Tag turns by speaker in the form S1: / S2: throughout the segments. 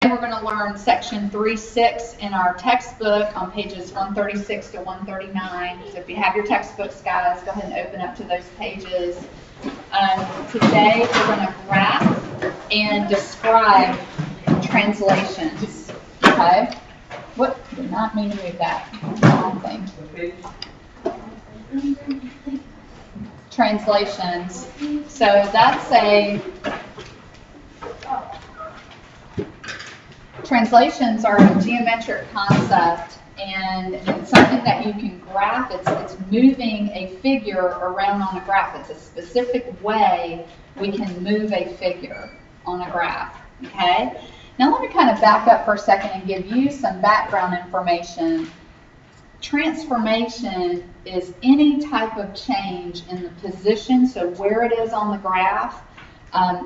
S1: We're going to learn section 3.6 in our textbook on pages 136 to 139. So if you have your textbooks, guys, go ahead and open up to those pages. Today we're going to graph and describe translations. Okay? What? Did not mean to move that. Wrong thing. Translations. So that's translations are a geometric concept, and it's something that you can graph. It's moving a figure around on a graph. It's a specific way we can move a figure on a graph. Okay? Now let me kind of back up for a second and give you some background information. Transformation is any type of change in the position, so where it is on the graph,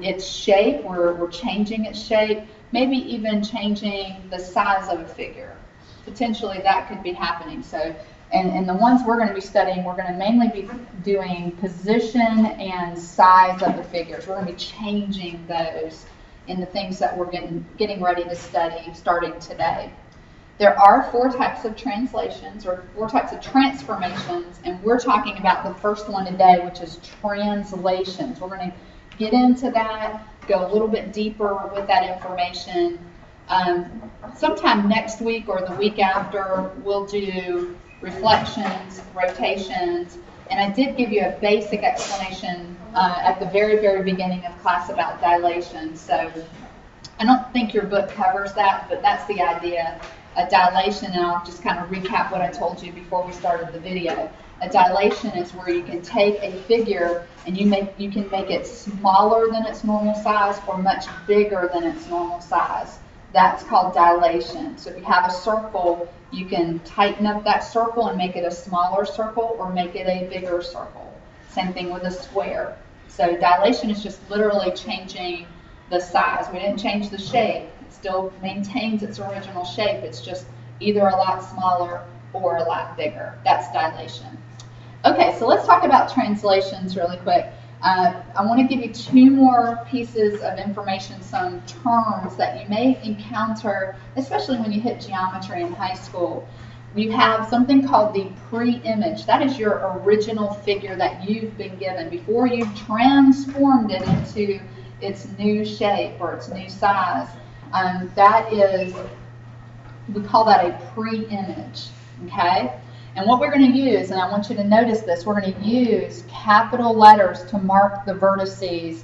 S1: its shape, we're changing its shape, maybe even changing the size of a figure. Potentially that could be happening. So, and the ones we're going to be studying, we're going to mainly be doing position and size of the figures. We're going to be changing those in the things that we're getting ready to study starting today. There are 4 types of translations, or 4 types of transformations, and we're talking about the first one today, which is translations. We're going to get into that, go a little bit deeper with that information. Sometime next week or the week after, we'll do reflections, rotations, and I did give you a basic explanation at the very, very beginning of class about dilation. So I don't think your book covers that, but that's the idea. A dilation, and I'll just kind of recap what I told you before we started the video. A dilation is where you can take a figure and you can make it smaller than its normal size or much bigger than its normal size. That's called dilation. So if you have a circle, you can tighten up that circle and make it a smaller circle or make it a bigger circle. Same thing with a square. So dilation is just literally changing the size. We didn't change the shape. It still maintains its original shape. It's just either a lot smaller or a lot bigger. That's dilation. Okay, so let's talk about translations really quick. I want to give you 2 more pieces of information, some terms that you may encounter, especially when you hit geometry in high school. You have something called the pre-image. That is your original figure that you've been given before you've transformed it into its new shape or its new size. We call that a pre-image, okay? And what we're going to use, and I want you to notice this, we're going to use capital letters to mark the vertices.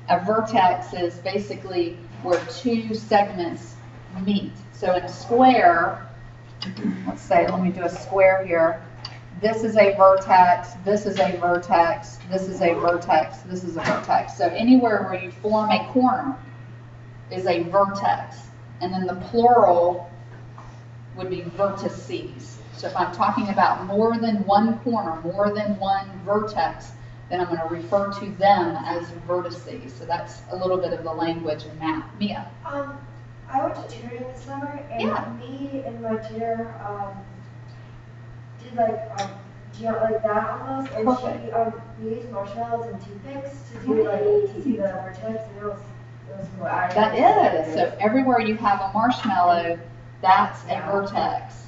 S1: A vertex is basically where 2 segments meet. So in a square, let me do a square here. This is a vertex, this is a vertex, this is a vertex, this is a vertex. So anywhere where you form a corner is a vertex. And then the plural would be vertices. So if I'm talking about more than one corner, more than one vertex, then I'm going to refer to them as vertices. So that's a little bit of the language in math. Mia?
S2: I went to tutoring this summer, and me and my tutor did like that almost, and we used marshmallows and toothpicks to do to see the vertex, and it was cool.
S1: That is. So everywhere you have a marshmallow, that's a vertex.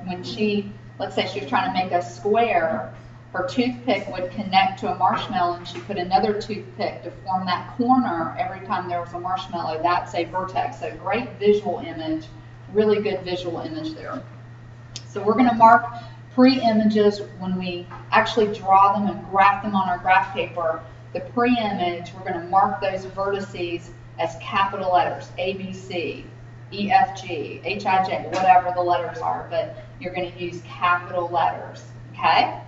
S1: When let's say she was trying to make a square, her toothpick would connect to a marshmallow and she put another toothpick to form that corner every time there was a marshmallow. That's a vertex. So great visual image, really good visual image there. So we're going to mark pre-images when we actually draw them and graph them on our graph paper. The pre-image, we're going to mark those vertices as capital letters, A, B, C. E, F, G, H, I, J, whatever the letters are, but you're going to use capital letters, okay?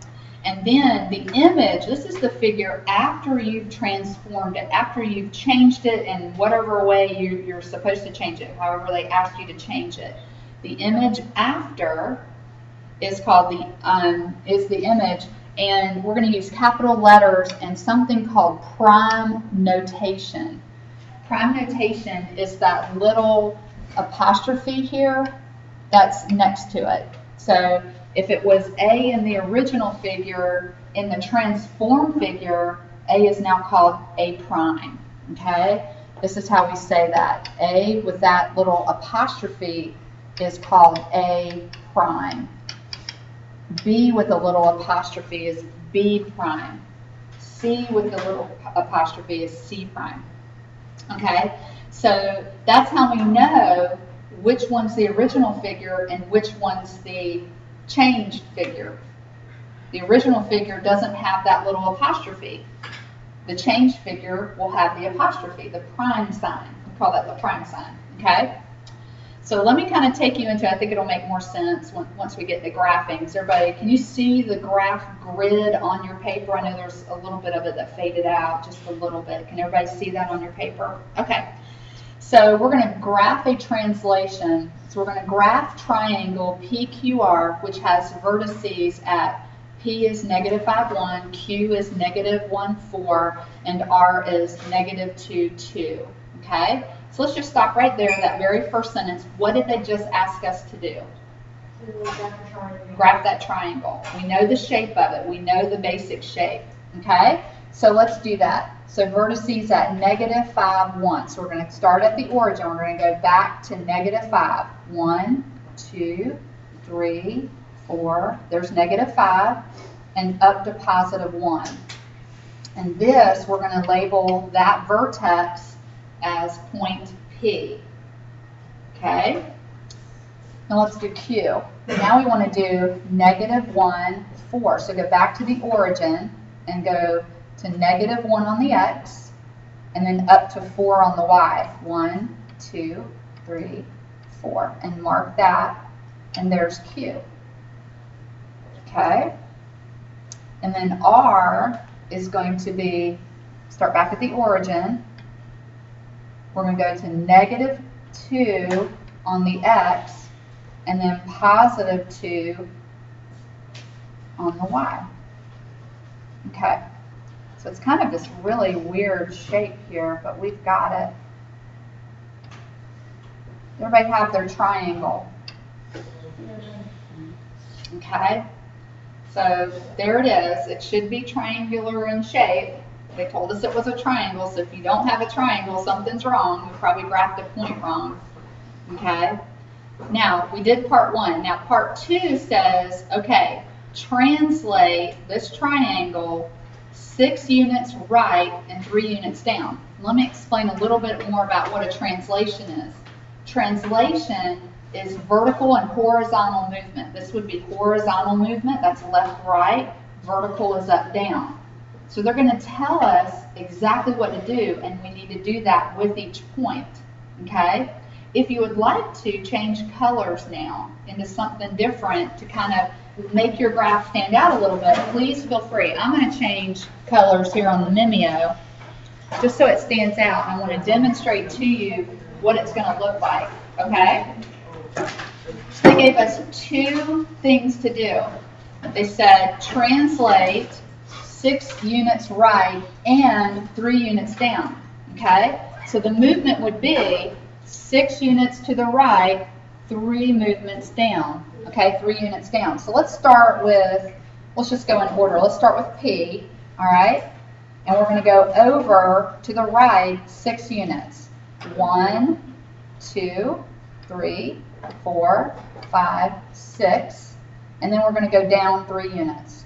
S1: And then the image, this is the figure after you've transformed it, after you've changed it in whatever way you're supposed to change it, however they ask you to change it. The image after is called the image, and we're going to use capital letters and something called prime notation. Prime notation is that little apostrophe here that's next to it. So if it was A in the original figure, in the transformed figure, A is now called A prime. Okay? This is how we say that. A with that little apostrophe is called A prime. B with a little apostrophe is B prime. C with the little apostrophe is C prime. Okay, so that's how we know which one's the original figure and which one's the changed figure. The original figure doesn't have that little apostrophe. The changed figure will have the apostrophe, the prime sign. We call that the prime sign, okay? So let me kind of take you into, I think it'll make more sense once we get to graphing. So everybody, can you see the graph grid on your paper? I know there's a little bit of it that faded out, just a little bit. Can everybody see that on your paper? Okay. So we're going to graph a translation. So we're going to graph triangle PQR, which has vertices at P is -5, 1, Q is -1, 4, and R is -2, 2. Okay? So let's just stop right there, that very first sentence. What did they just ask us to do? Graph that triangle. We know the shape of it. We know the basic shape. Okay? So let's do that. So vertices at -5, 1. So we're going to start at the origin. We're going to go back to -5. 1, 2, 3, 4. There's -5. And up to +1. And this, we're going to label that vertex as point P. Okay? Now let's do Q. Now we want to do -1, 4. So go back to the origin and go to -1 on the X, and then up to 4 on the Y. 1, 2, 3, 4. And mark that, and there's Q. Okay? And then R is going to be, start back at the origin. We're going to go to -2 on the X, and then +2 on the Y. Okay. So it's kind of this really weird shape here, but we've got it. Everybody have their triangle. Okay. So there it is. It should be triangular in shape. They told us it was a triangle, so if you don't have a triangle, something's wrong. We probably graphed a point wrong. Okay? Now, we did part 1. Now, part 2 says, okay, translate this triangle 6 units right and 3 units down. Let me explain a little bit more about what a translation is. Translation is vertical and horizontal movement. This would be horizontal movement, that's left, right. Vertical is up, down. So they're going to tell us exactly what to do, and we need to do that with each point, okay? If you would like to change colors now into something different to kind of make your graph stand out a little bit, please feel free. I'm going to change colors here on the Mimeo just so it stands out. I want to demonstrate to you what it's going to look like, okay? So they gave us 2 things to do. They said translate 6 units right and 3 units down, okay? So the movement would be 6 units to the right, 3 movements down, okay? 3 units down. So let's start with, let's just go in order. Let's start with P, all right? And we're going to go over to the right 6 units. 1, 2, 3, 4, 5, 6. And then we're going to go down 3 units.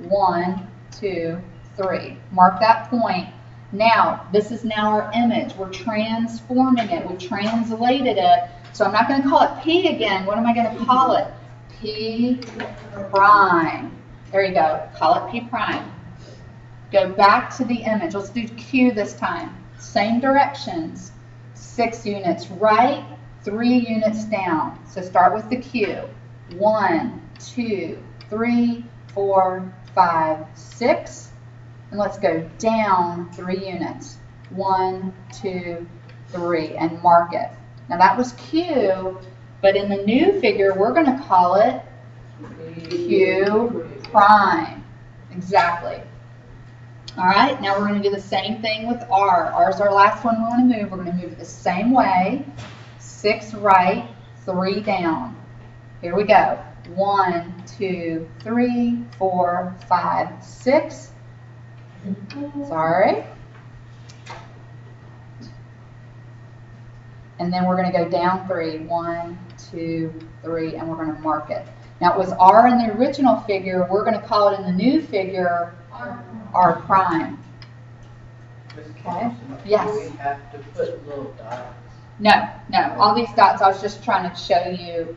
S1: 1, 2, 3. Mark that point. Now, this is now our image. We're transforming it. We translated it. So I'm not going to call it P again. What am I going to call it? P prime. There you go. Call it P prime. Go back to the image. Let's do Q this time. Same directions. 6 units right, 3 units down. So start with the Q. 1, 2, 3, 4, 5, 6. And let's go down 3 units. 1, 2, 3, and mark it. Now that was Q, but in the new figure, we're going to call it Q prime. Exactly. All right, now we're going to do the same thing with R. R is our last one we want to move. We're going to move it the same way. 6 right, 3 down. Here we go. 1, 2, 3, 4, 5, 6. Sorry. and then we're going to go down 3. 1, 2, 3, and we're going to mark it. Now it was R in the original figure. We're going to call it in the new figure R prime. Okay. Yes.
S3: Do we have to put little dots?
S1: No, no. All these dots, I was just trying to show you.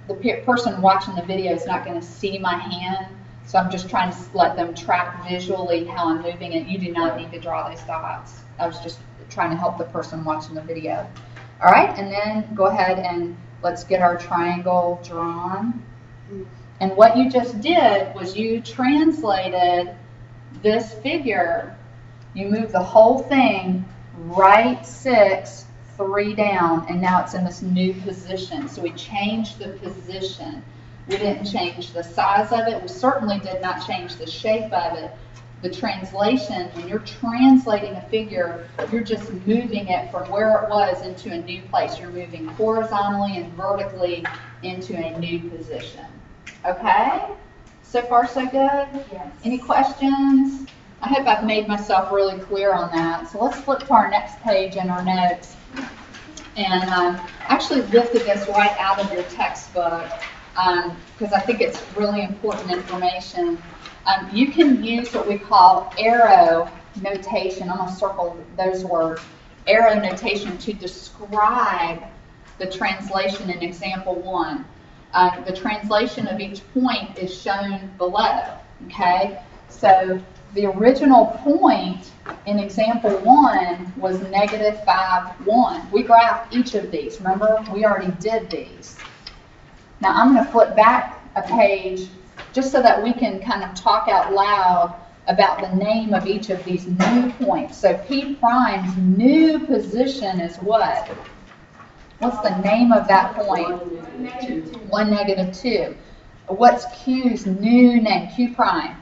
S1: The person watching the video is not going to see my hand, so I'm just trying to let them track visually how I'm moving it. You do not need to draw those dots. I was just trying to help the person watching the video. All right, and then go ahead and let's get our triangle drawn. And what you just did was you translated this figure. You moved the whole thing right 6, 3 down, and now it's in this new position. So we changed the position. We didn't change the size of it. We certainly did not change the shape of it. The translation, when you're translating a figure, you're just moving it from where it was into a new place. You're moving horizontally and vertically into a new position. Okay? So far, so good?
S2: Yes.
S1: Any questions? I hope I've made myself really clear on that. So let's flip to our next page in our notes. And I actually lifted this right out of your textbook because I think it's really important information. You can use what we call arrow notation. I'm going to circle those words. Arrow notation to describe the translation in example 1. The translation of each point is shown below. Okay? So the original point in example 1 was -5, 1. We graphed each of these. Remember, we already did these. Now I'm going to flip back a page just so that we can kind of talk out loud about the name of each of these new points. So P prime's new position is what? What's the name of that point? 1, -2. What's Q's new name? Q prime?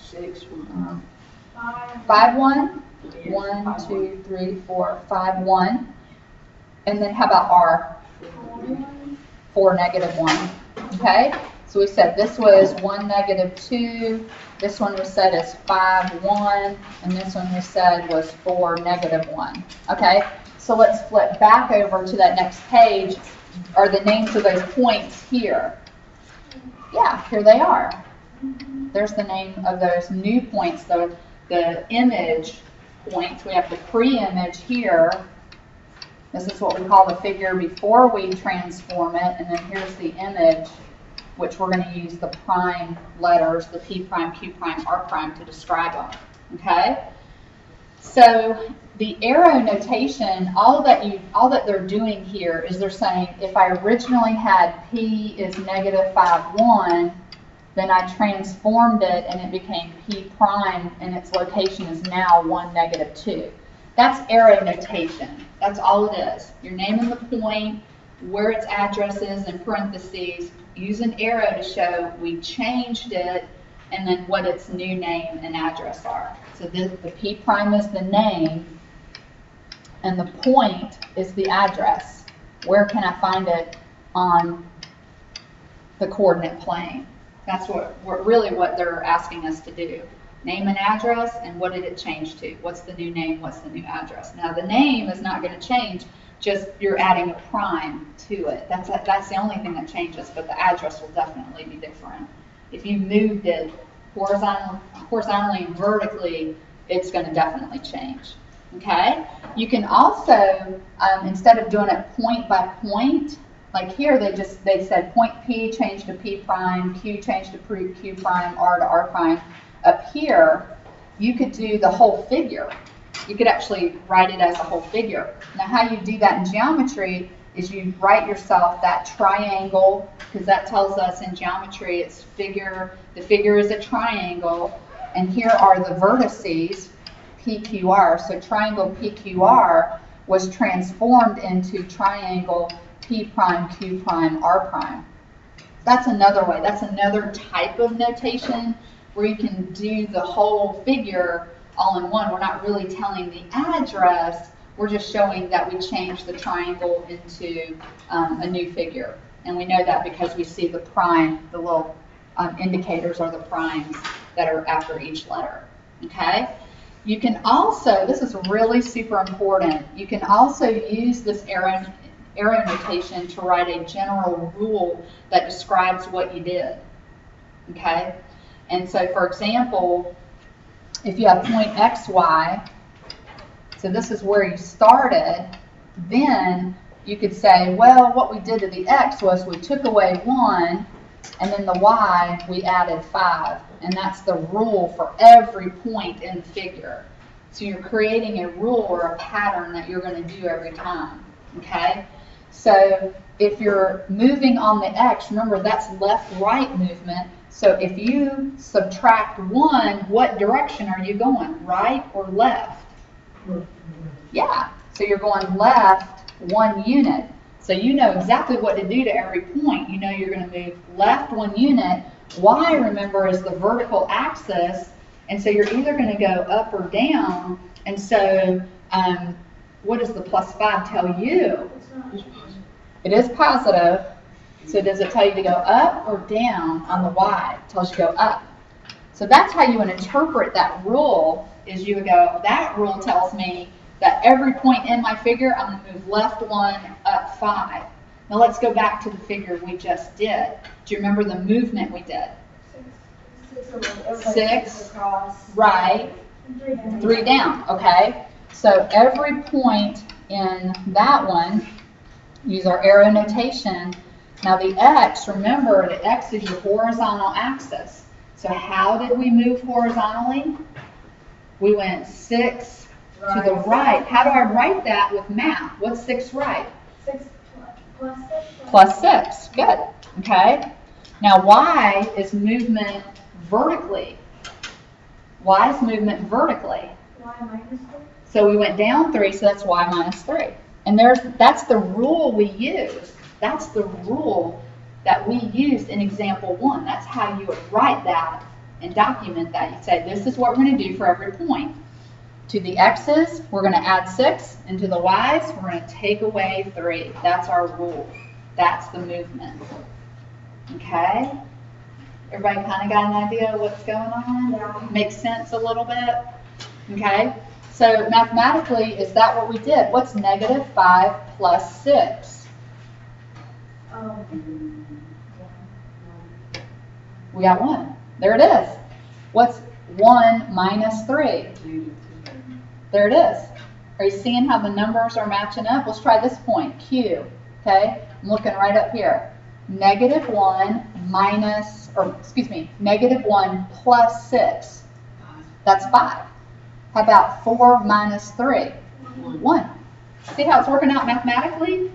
S3: 6,
S1: 5, 1? 1, 2, 3, 4, 5, 1. And then how about R? 4, -1. Okay? So we said this was 1, -2. This one we said is 5, 1. And this one we said was 4, -1. Okay? So let's flip back over to that next page. Are the names of those points here? Yeah, here they are. There's the name of those new points, the image points. We have the pre-image here. This is what we call the figure before we transform it. And then here's the image, which we're going to use the prime letters, the P prime, Q prime, R prime to describe them. Okay? So the arrow notation, all that they're doing here is they're saying if I originally had P is -5, 1, then I transformed it and it became P prime and its location is now 1, -2. That's arrow notation. That's all it is. You're naming the point, where its address is in parentheses, use an arrow to show we changed it, and then what its new name and address are. So the P prime is the name, and the point is the address. Where can I find it on the coordinate plane? That's really what they're asking us to do. Name and address, and what did it change to? What's the new name? What's the new address? Now the name is not going to change, just you're adding a prime to it. That's the only thing that changes, but the address will definitely be different. If you moved it horizontally and vertically, it's going to definitely change. Okay? You can also, instead of doing it point by point, like here they said point P changed to P prime, Q changed to Q prime, R to R prime. Up here, you could do the whole figure. You could actually write it as a whole figure. Now how you do that in geometry is you write yourself that triangle, because that tells us in geometry it's the figure is a triangle, and here are the vertices, PQR. So triangle PQR was transformed into triangle P prime, Q prime, R prime. That's another way. That's another type of notation where you can do the whole figure all in one. We're not really telling the address. We're just showing that we changed the triangle into a new figure. And we know that because we see the prime, the little indicators are the primes that are after each letter. Okay? You can also, this is really super important, you can also use this arrow notation to write a general rule that describes what you did, okay? And so, for example, if you have point xy, so this is where you started, then you could say, well, what we did to the x was we took away 1, and then the y, we added 5. And that's the rule for every point in the figure. So you're creating a rule or a pattern that you're going to do every time, okay? So if you're moving on the x, remember that's left-right movement. So if you subtract 1, what direction are you going, right or left? Yeah, so you're going left 1 unit. So you know exactly what to do to every point. You know you're going to move left 1 unit. Y, remember, is the vertical axis. And so you're either going to go up or down. And so what does the +5 tell you? It is positive. So does it tell you to go up or down on the Y? It tells you to go up. So that's how you would interpret that rule, is you would go, that rule tells me that every point in my figure, I'm going to move left 1, up 5. Now let's go back to the figure we just did. Do you remember the movement we did? 6
S2: across.
S1: Right, 3 down, okay? So every point in that one, use our arrow notation. Now the x, remember the x is your horizontal axis. So how did we move horizontally? We went 6 to the right. How do I write that with math? What's 6 right?
S2: 6 plus 6.
S1: Plus 6. Good. Okay. Now y is movement vertically. Y is movement vertically.
S2: Y minus 3.
S1: So we went down 3, so that's y minus 3. And that's the rule we use. That's the rule that we used in example 1. That's how you would write that and document that. You say, this is what we're going to do for every point. To the x's, we're going to add 6, and to the y's, we're going to take away 3. That's our rule. That's the movement. Okay? Everybody kind of got an idea of what's going on?
S2: Yeah.
S1: Makes sense a little bit? Okay? So mathematically, is that what we did? What's negative 5 plus 6? We got 1. There it is. What's 1 minus 3? There it is. Are you seeing how the numbers are matching up? Let's try this point, Q. Okay? I'm looking right up here. Negative 1 minus, or excuse me, negative 1 plus 6. That's 5. How about 4 minus 3? 1. See how it's working out mathematically?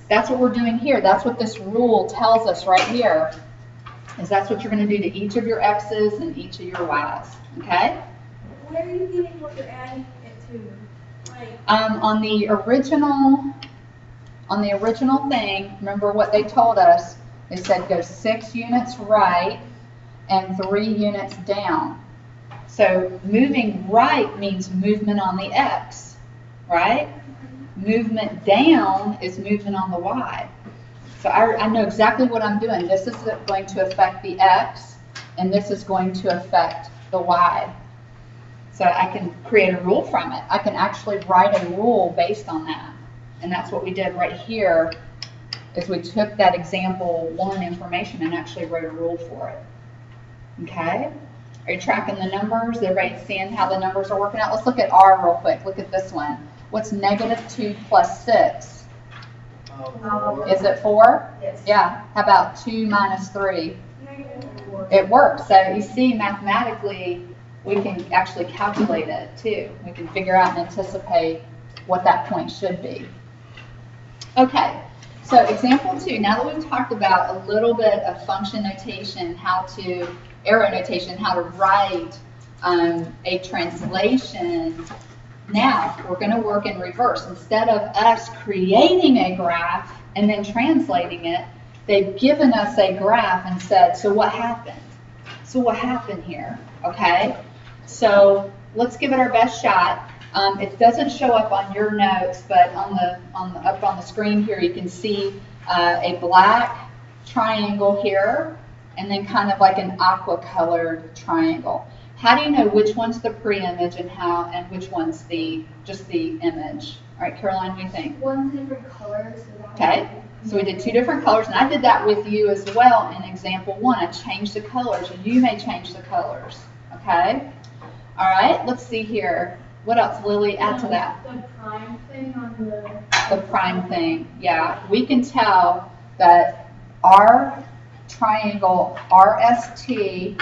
S1: That's what we're doing here. That's what this rule tells us right here, is that's what you're going to do to each of your x's and each of your y's. Okay?
S2: Where are you getting what you're adding it to? Like,
S1: on the original thing, remember what they told us? They said go 6 units right and 3 units down. So moving right means movement on the x, right? Movement down is movement on the y. So I know exactly what I'm doing. This is going to affect the x, and this is going to affect the y. So I can create a rule from it. I can actually write a rule based on that. And that's what we did right here, is we took that example 1 information and actually wrote a rule for it. Okay? Are you tracking the numbers? Everybody seeing how the numbers are working out? Let's look at R real quick. Look at this one. What's negative 2 plus 6? Is it 4?
S2: Yes.
S1: Yeah. How about 2 minus 3? It works. So you see, mathematically, we can actually calculate it too. We can figure out and anticipate what that point should be. Okay, so example 2. Now that we've talked about a little bit of function notation, arrow notation, how to write a translation, now we're going to work in reverse. Instead of us creating a graph and then translating it, they've given us a graph and said, so what happened? So what happened here? Okay, so let's give it our best shot. It doesn't show up on your notes, but up on the screen here, you can see a black triangle here, and then kind of like an aqua colored triangle. How do you know which one's the pre-image and which one's just the image? All right, Caroline, what do you think?
S2: One's different colors.
S1: Okay, so we did 2 different colors, and I did that with you as well in example 1. I changed the colors, and you may change the colors. Okay? All right, let's see here. What else, Lily, add to that?
S2: The prime thing on
S1: The prime thing, yeah. We can tell that our triangle RST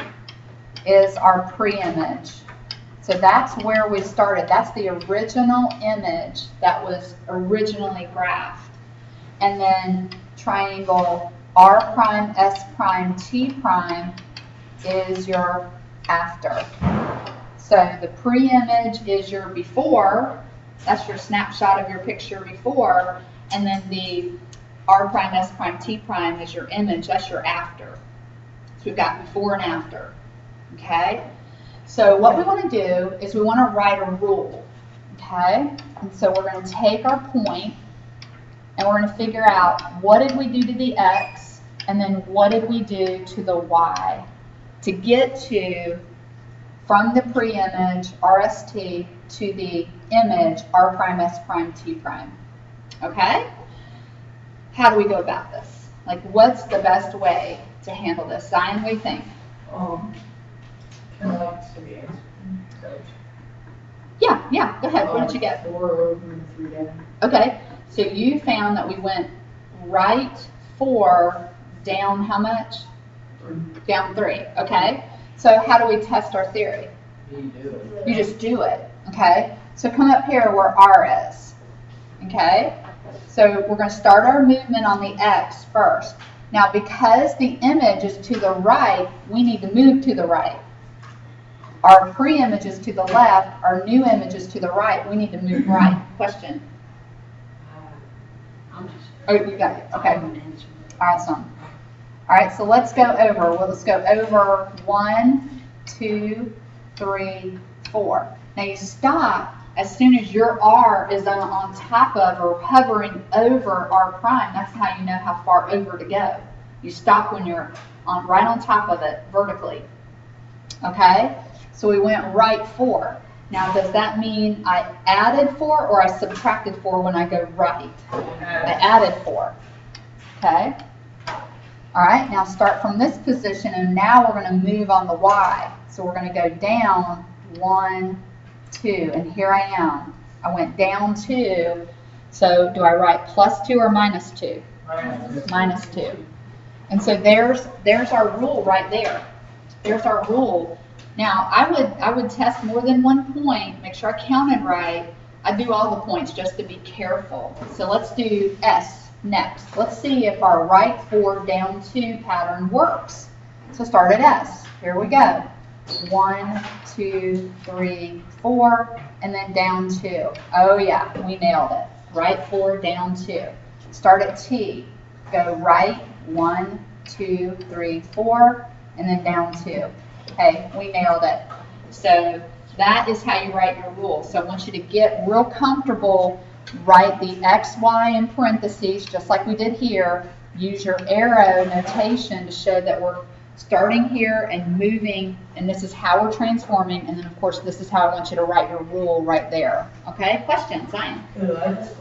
S1: is our pre-image. So that's where we started. That's the original image that was originally graphed. And then triangle R prime, S prime, T prime is your after. So the pre-image is your before. That's your snapshot of your picture before. And then the R prime, S prime, T prime is your image. That's your after. So we've got before and after. Okay? So what we want to do is we want to write a rule. Okay? And so we're going to take our point and we're going to figure out what did we do to the X and then what did we do to the Y to get to from the pre-image RST to the image R prime, S prime, T prime. Okay? How do we go about this? Like, what's the best way to handle this? Zion, what do you think?
S3: Can I see the answer? Coach?
S1: Yeah, go ahead. What did you get?
S3: 4 over and 3 down.
S1: Okay, so you found that we went right 4, down how much?
S3: 3.
S1: Down 3, okay? So how do we test our theory?
S3: You do it.
S1: You just do it, okay? So come up here where R is, okay? So we're going to start our movement on the X first. Now, because the image is to the right, we need to move to the right. Our pre-image is to the left. Our new image is to the right. We need to move right. Question?
S3: I'm just.
S1: Oh, you got it. Okay. Awesome. All right, so let's go over. Well, let's go over 1, 2, 3, 4. Now you stop as soon as your R is on top of or hovering over R prime. That's how you know how far over to go. You stop when you're right on top of it vertically. Okay? So we went right 4. Now does that mean I added 4 or I subtracted 4 when I go right? I added 4. Okay? All right, now start from this position, and now we're going to move on the Y. So we're going to go down 1, 2, and here I am. I went down 2. So do I write +2 or -2? -2. And so there's our rule right there. There's our rule. Now I would test more than one point, make sure I counted right. I do all the points just to be careful. So let's do S. Next, let's see if our right 4 down 2 pattern works. So start at S. Here we go. 1, 2, 3, 4, and then down 2. Oh yeah, we nailed it. Right 4, down 2. Start at T. Go right 1, 2, 3, 4, and then down 2. Okay, we nailed it. So that is how you write your rule. So I want you to get real comfortable. Write the X, Y in parentheses, just like we did here. Use your arrow notation to show that we're starting here and moving, and this is how we're transforming, and then of course this is how I want you to write your rule right there. Okay, questions, Zion?
S3: Could I just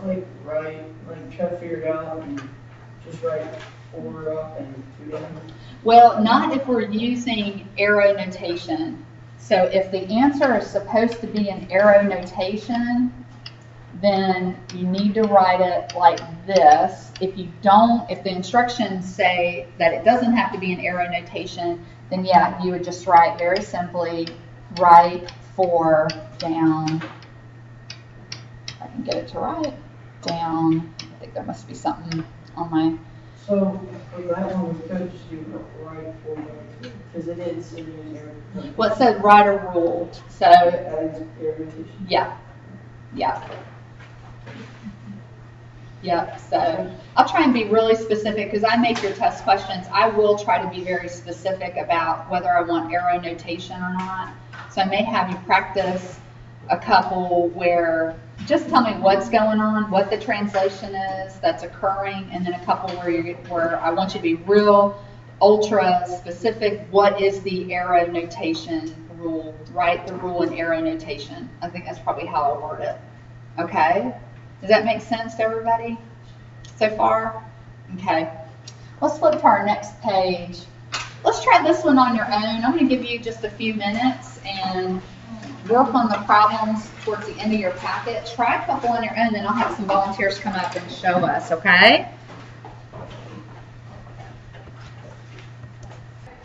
S3: try to figure it out and just write 4 up and 2 down?
S1: Well, not if we're using arrow notation. So if the answer is supposed to be an arrow notation, then you need to write it like this. If you don't, if the instructions say that it doesn't have to be an arrow notation, then yeah, you would just write very simply, right 4 down. If I can get it to write down. I think there must be something on my.
S3: So for that one, we could just do right 4 down 2, because it is an arrow.
S1: Well, it says write a rule. So
S3: Arrow notation.
S1: yeah. Yep, so I'll try and be really specific because I make your test questions. I will try to be very specific about whether I want arrow notation or not. So I may have you practice a couple where just tell me what's going on, what the translation is that's occurring, and then a couple where I want you to be real ultra specific. What is the arrow notation rule, write the rule in arrow notation. I think that's probably how I'll word it. Okay? Does that make sense to everybody so far? Okay. Let's flip to our next page. Let's try this one on your own. I'm going to give you just a few minutes and work on the problems towards the end of your packet. Try a couple on your own, then I'll have some volunteers come up and show us, okay?